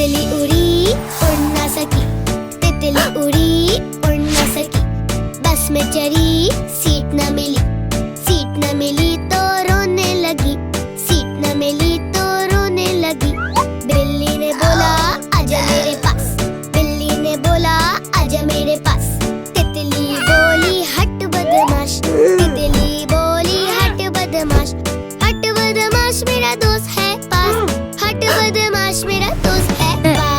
तितली उड़ी उड़ ना सकी, तितली उड़ी उड़ ना सकी। बस में चढ़ी सीट न मिली, सीट न मिली तो रोने लगी, सीट न मिली तो रोने लगी। बिल्ली ने बोला आजा मेरे पास, बिल्ली ने बोला आजा मेरे पास। तितली बोली हट बदमाश, तितली बोली हट बदमाश। हट बदमाश मेरा दोस्त है पास, हट बदमाश मेरा दोस्त है पास।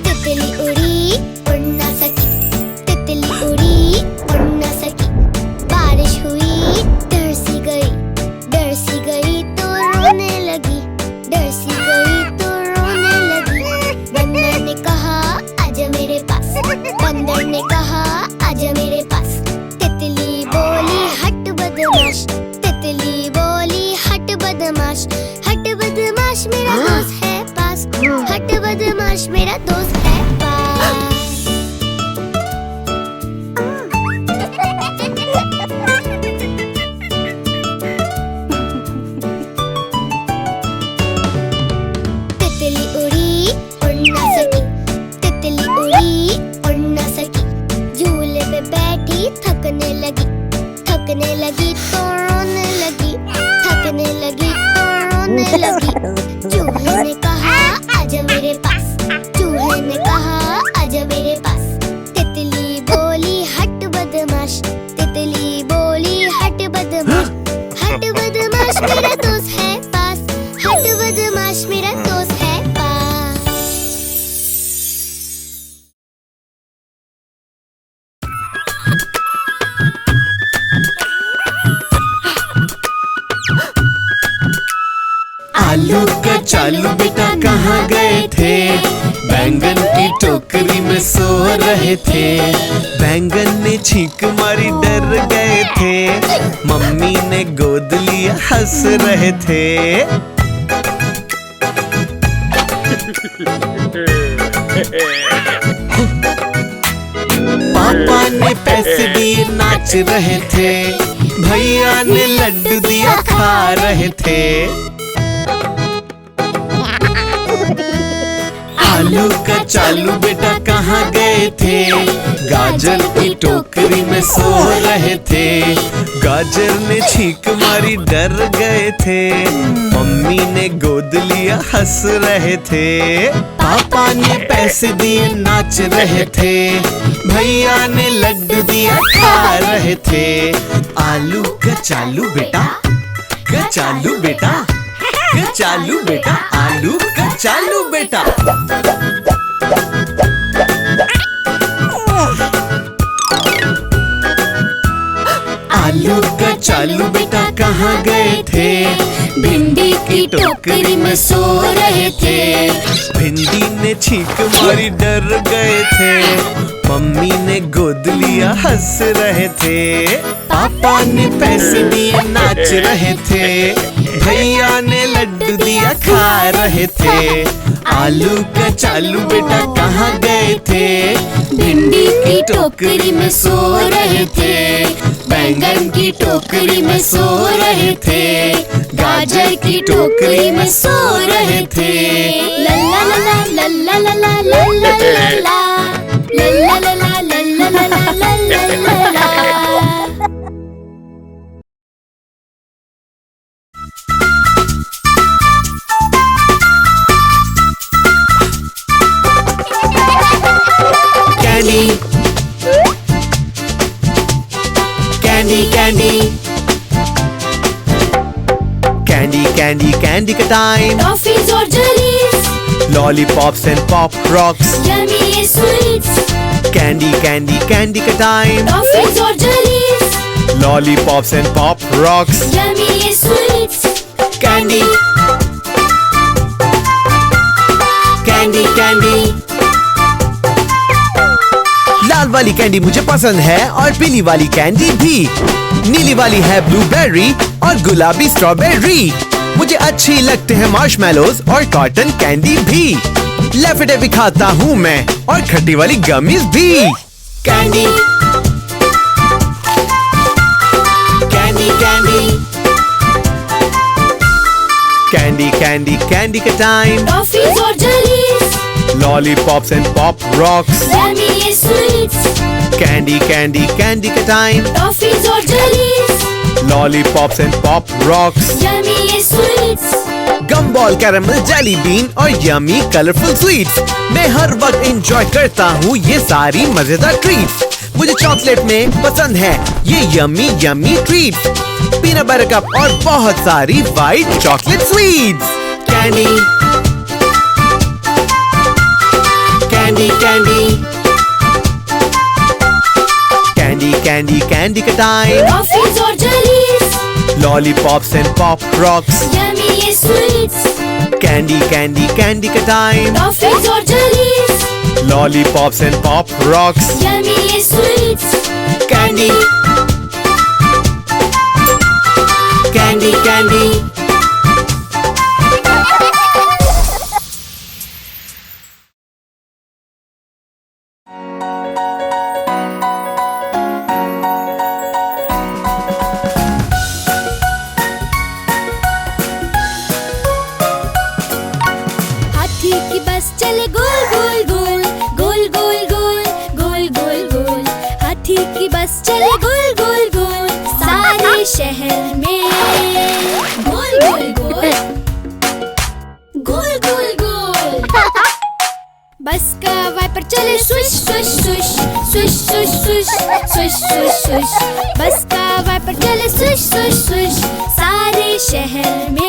तितली उड़ी उड़ ना सकी, तितली उड़ी उड़ ना सकी। बारिश हुई डर सी गई तो रोने लगी, डर सी गई तो रोने लगी। बंदर ने कहा आजा मेरे पास, बंदर ने कहा आजा मेरे पास। तितली बोली हट बदमाश, तितली बोली हट बदमाश। हट बदमाश मेरा दोस्त है पास, हट बदमाश मेरा दोस्त है पास। तितली उड़ी उड़ ना सकी, तितली उड़ी उड़ ना सकी। झूले पे बैठी थकने लगी, थकने लगी तो रोने लगी, थकने लगी तो रोने लगी। चूहे ने कहा आजा मेरे पास, चूहे ने कहा आजा मेरे पास। तितली बोली हट बदमाश, तितली बोली हट बदमाश। हट बदमाश मेरा दोस्त है पास, हट बदमाश मेरा दोस्त है पास। आलू कचालू बेटा कहाँ गए थे? बैंगन की टोकरी में सो रहे थे। बैंगन ने छींक मारी डर गए थे। मम्मी ने गोद लिया हंस रहे थे। पापा ने पैसे दिए नाच रहे थे। भैया ने लड्डू दिया खा रहे थे। आलू कचालू बेटा कहाँ गए थे? गाजर की टोकरी में सो रहे थे। गाजर ने छींक मारी डर गए थे। मम्मी ने गोद लिया हंस रहे थे। पापा ने पैसे दिए नाच रहे थे। भैया ने लड्डू दिया खा रहे थे। आलू कचालू बेटा, कचालू बेटा, कचालू बेटा, आलू कचालू बेटा। आलू कचालू बेटा कहाँ गए थे? भिंडी की टोकरी में सो रहे थे। भिंडी ने छींक मारी डर गए थे। मम्मी ने गोद लिया हंस रहे थे। पापा ने पैसे दिए नाच रहे थे। भैया ने लड्डू दिया खा रहे थे। आलू कचालू बेटा कहाँ गए थे? भिंडी की टोकरी में सो रहे थे। बैंगन की टोकरी में सो रहे थे। गाजर की टोकरी में सो रहे थे। ला ला ला ला ला ला ला ला ला ला ला। ला ला ला ला ला ला ला ला ला ला। Candy, candy, candy, candy, candy, candy का टाइम। टॉफीज और जलीज, Lollipops and pop rocks। Yummy ये स्वीट्स। Candy, candy, candy का टाइम। टॉफीज और जलीज, Lollipops and pop rocks। Yummy ये स्वीट्स। Candy, candy, candy। लाल वाली कैंडी मुझे पसंद है और पीली वाली कैंडी भी। नीली वाली है ब्लूबेरी और गुलाबी स्ट्रॉबेरी। मुझे अच्छी लगते हैं मार्शमैलोज और कॉटन कैंडी भी। लेफेटे भी खाता हूँ मैं और खट्टी वाली गमीज भी। Candy, candy, candy. Candy, candy, candy का time. टॉफीज और जलीज, Lollipops and pop rocks. Yummy ये स्वीट्स, Candy, candy, candy का time. टॉफीज और जलीज, Lollipops and pop rocks. Yummy ये sweets, gumball, caramel, jelly been और यमी कलरफुल स्वीट्स। मैं हर वक्त enjoy करता हूँ ये सारी मजेदार ट्रीट्स। मुझे चॉकलेट में पसंद है ये yummy yummy treats. Peanut butter cup और बहुत सारी white chocolate sweets. Candy, candy, candy, candy, candy, candy का टाइम। टॉफीज और जलीज, Lollipops and pop rocks. Yummy ये स्वीट्स, Candy, candy, candy का time. टॉफीज और जलीज, Lollipops and pop rocks. Yummy ये sweets, Candy, candy, candy. हाथी की बस चले गोल गोल गोल, गोल गोल गोल, गोल गोल गोल। हाथी की बस चले गोल गोल गोल, सारे शहर में गोल गोल गोल, गोल गोल गोल। बस का वाइपर चले swish swish swish, swish swish swish, swish swish swish. बस का वाइपर चले स्विश स्विश स्विश, सारे शहर में।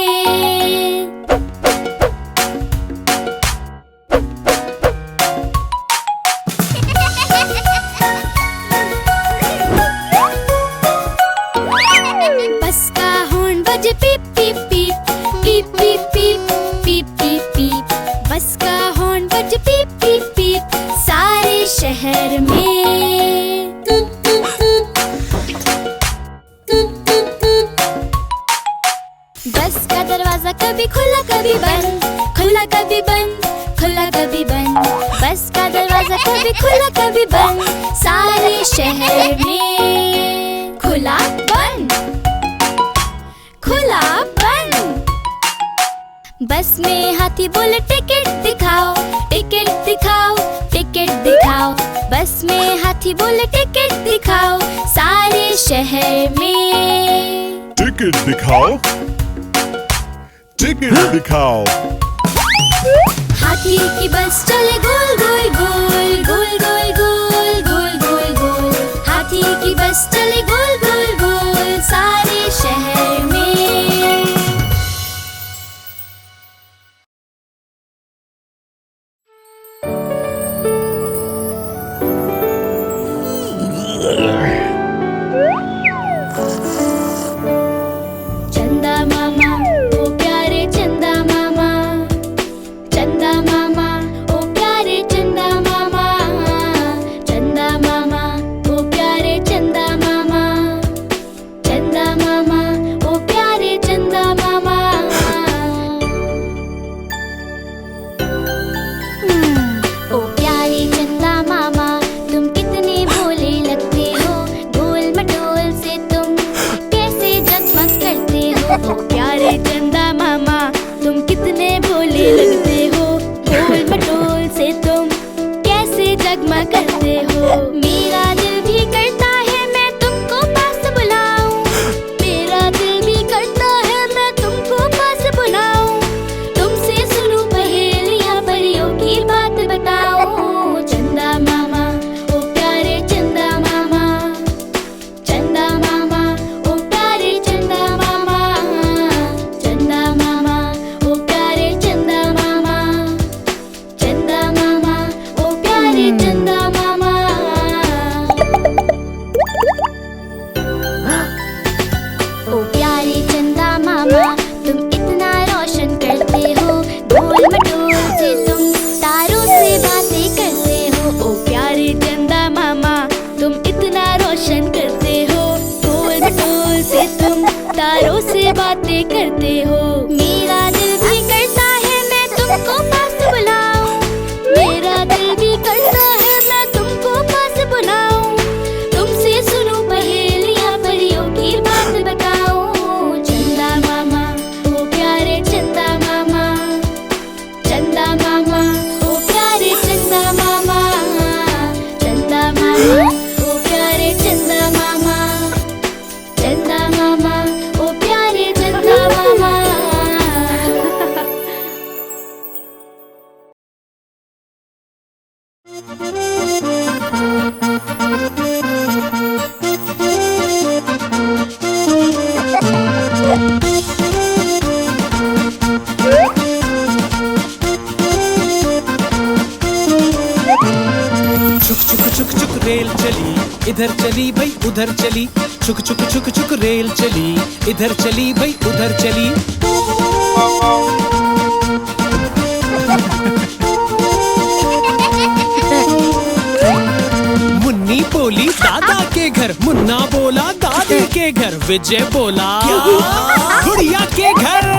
बस का हॉर्न बजे पीप पीप पीप, पीप पीप पीप, पीप पीप पीप। बस का हॉर्न बजे पीप पीप पीप, सारे शहर में। टूट टूट टूट, टूट टूट टूट। बस का दरवाजा कभी खुला कभी बंद, खुला कभी बंद, खुला कभी बंद। बस का दरवाजा कभी खुला कभी बंद, सारे शहर में। खुला बंद, खुला बंद। बस में हाथी बोले टिकट दिखाओ, टिकट दिखाओ, टिकट दिखाओ। बस में हाथी बोले टिकट दिखाओ, सारे शहर में। टिकट दिखाओ, टिकट दिखाओ। हाथी की बस चले गोल गोल गोल, गोल गोल गोल, गोल गोल गोल। हाथी की बस चले गोल गोल गोल, सारे शहर में। चंदा मामा ओ प्यारे चंदा मामा, चंदा मामा ओ प्यारे चंदा मामा, चंदा मामा ओ प्यारे चंदा मामा, चंदा मामा ओ प्यारे चंदा मामा। ओ प्यारे चंदा मामा, तुम कितने भोले लगते हो। गोल मटोल से तुम कैसे जगमग करते हो। ओ प्यारे चंदा मामा, तुम कितने भोले लगते हो। गोल मटोल से तुम कैसे जगमग करते हो। मेरा दिल भी करता है मैं तुमको पास बुलाऊं, मेरा दिल भी करता है मैं तुमको पास बुलाऊं। तुमसे सुनूं पहेलियां, परियों की बात बताऊं। चंदा मामा ओ प्यारे चंदा मामा, चंदा मामा ओ प्यारे चंदा मामा, चंदा मामा ओ प्यारे चंदा मामा, चंदा मामा ओ प्यारे चंदा मामा। रेल चली, इधर चली भाई उधर चली, छुक छुक छुक छुक रेल चली, इधर चली भाई उधर चली। मुन्नी बोली दादा के घर, मुन्ना बोला दादी के घर, विजय बोला गुड़िया के घर।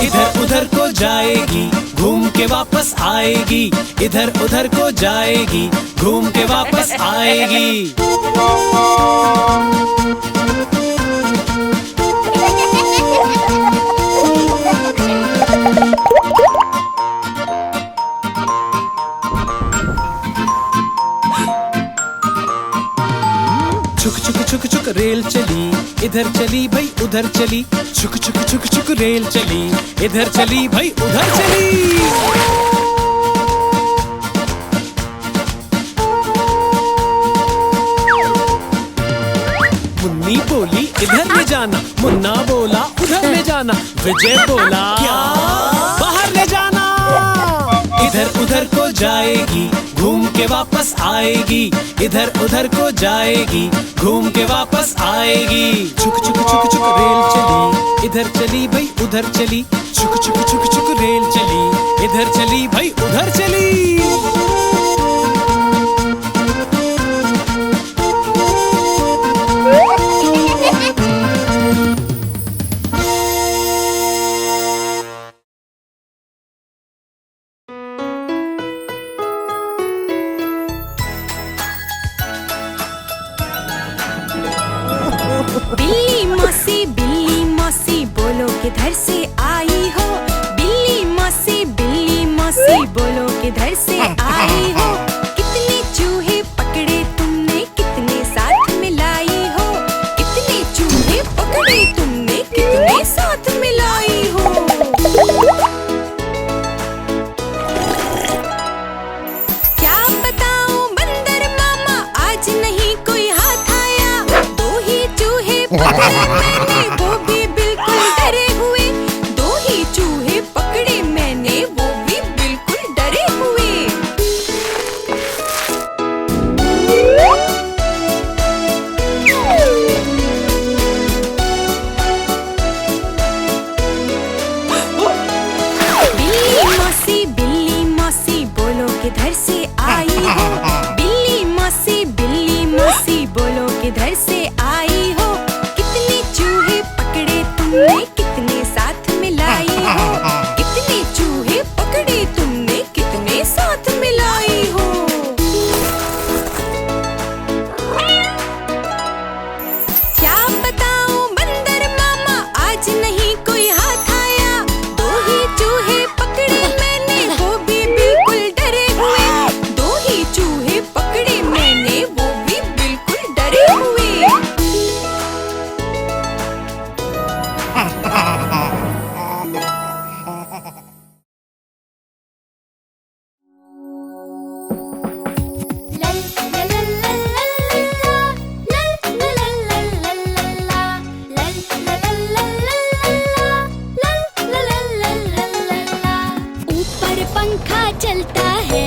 इधर उधर को जाएगी, घूम के वापस आएगी, इधर उधर को जाएगी, घूम के वापस आएगी। छुक छुक छुक छुक रेल चली, इधर चली भाई उधर चली, छुक छुक छुक छुक रेल चली, इधर चली भाई उधर चली। मुन्नी बोली इधर ले जाना, मुन्ना बोला उधर ले जाना, विजय बोला बाहर ले जाना। इधर उधर को जाएगी, घूम के वापस आएगी, इधर उधर को जाएगी, घूम के वापस आएगी। छुक छुक छुक छुक रेल चली, इधर चली भाई उधर चली, छुक छुक छुक छुक रेल चली, इधर चली भाई उधर चली। बिल्ली मौसी बोलो किधर से आई हो, बिल्ली मौसी बोलो किधर से आई हो। कितने चूहे पकड़े तुमने, कितने साथ मिलाई हो, कितने चूहे पकड़े तुमने, कितने साथ मिलाई हो। क्या बताऊं बंदर मामा, आज नहीं कोई हाथ आया, दो ही चूहे पकड़े मैंने, वो भी बिल्कुल डरे हुए, दो ही चूहे पकड़े मैंने, वो भी बिल्कुल डरे हुए। बिल्ली मौसी बोलो किधर से आई हो, बिल्ली मौसी बोलो किधर से आई हो। कितने चूहे पकड़े तुमने, कितने साथ मिलाई हो, कितने चूहे पकड़े तुमने, कितने साथ मिलाई हो। क्या बताऊं बंदर मामा, आज नहीं कोई हाथ आया, दो ही चूहे पकड़े मैंने, वो भी बिल्कुल डरे हुए, दो ही चूहे पकड़े मैंने, वो भी बिल्कुल डरे हुए। ऊपर पंखा चलता है,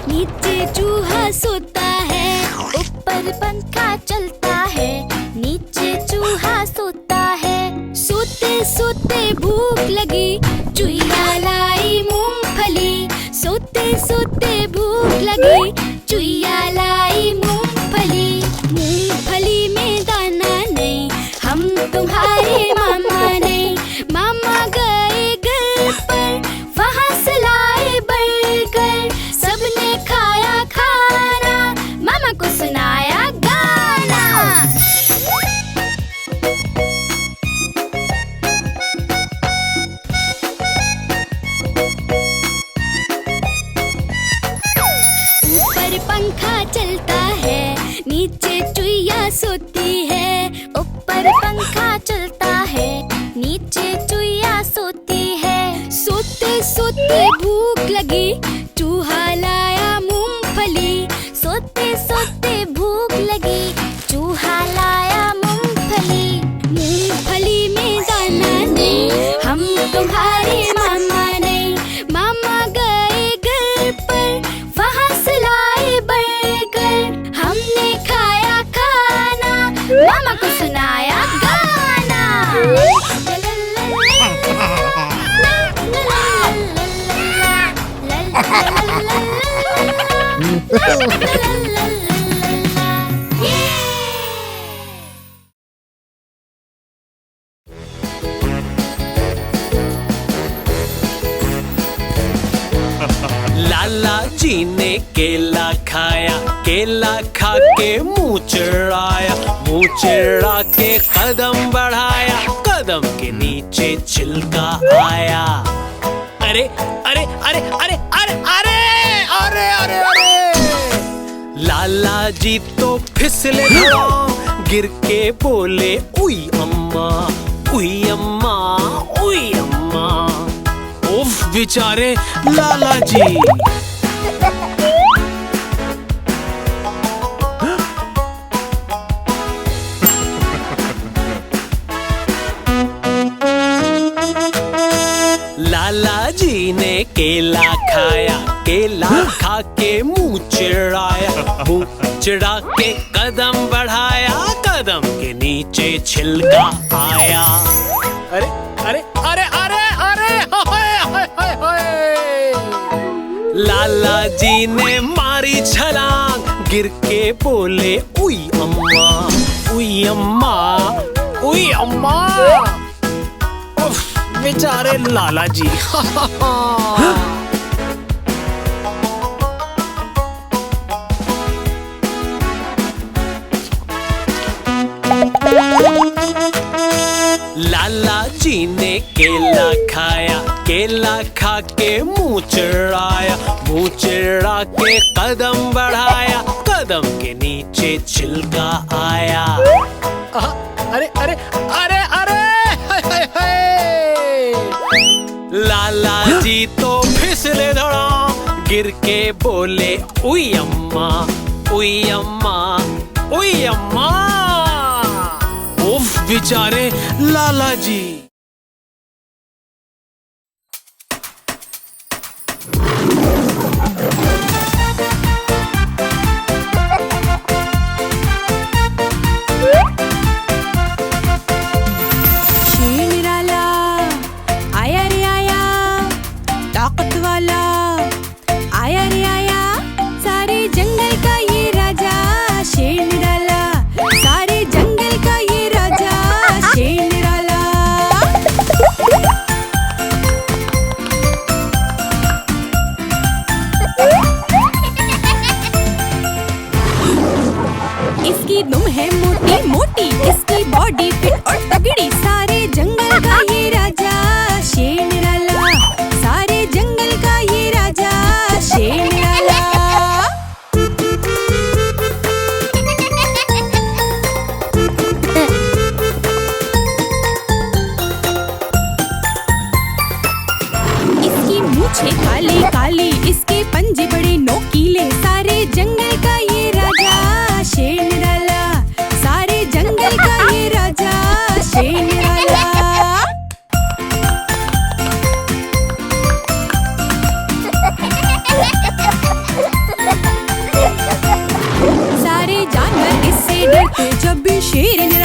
नीचे चूहा सोता है, ऊपर पंखा चलता है, नीचे चूहा सोता है। सोते सोते भूख लगी, चुईया लाई मूंगफली, सोते सोते भूख लगी, चुईया लाई मूंगफली। मूंगफली में दाना नहीं, हम तुम्हारे मामा नहीं, मामा गए घर पर, वहाँ से लाए बर्गर, सबने खाया खाना, मामा को सुनाया गाना। ऊपर पंखा चलता है, नीचे चुईया सोती है, ऊपर पंखा चलता है, नीचे चुईया सोती है। सोते सोते भूख लगी, चूहा लाया मूंगफली, लाला जी ने केला खाया, केला खा के मुंह चिढ़ाया, मुंह चिढ़ा के कदम बढ़ाया, कदम के नीचे छिलका आया। अरे अरे अरे अरे अरे अरे अरे अरे अरे लाला जी तो फिसले धड़ाम, गिर के बोले उई अम्मा, उई अम्मा, उई अम्मा। उफ बेचारे लाला जी। लाला जी ने केला खाया, केला खा के मुंह चिढ़ाया, मुंह चिढ़ा के कदम बढ़ाया, कदम के नीचे छिलका आया। अरे अरे अरे अरे अरे होए होए होए होए। लाला जी ने मारी छलांग, गिर के बोले उई अम्मा, उई अम्मा, उई अम्मा। बेचारे लाला जी। लाला जी ने केला खाया, केला खा के मुंह चिढ़ाया, मुंह चिढ़ा के कदम बढ़ाया, कदम के नीचे छिलका आया। अरे अरे अरे अरे लाला जी तो फिसले धड़ाम, गिर के बोले उई अम्मा, उई अम्मा, उई अम्मा। उफ बेचारे लाला जी। इसकी दुम है मोटी मोटी, इसकी बॉडी फिट और तगड़ी, सारे जंगल का ये राजा शेर निराला, सारे जंगल का ये राजा शेर निराला। इसकी मूछें काली काली, इसके पंजे बड़े नोकीले, सारे जंगल का ये राजा शेर निराला, सारे जंगल का ये राजा शेर निराला। सारे जानवर इससे डरते, जब भी शेर निराला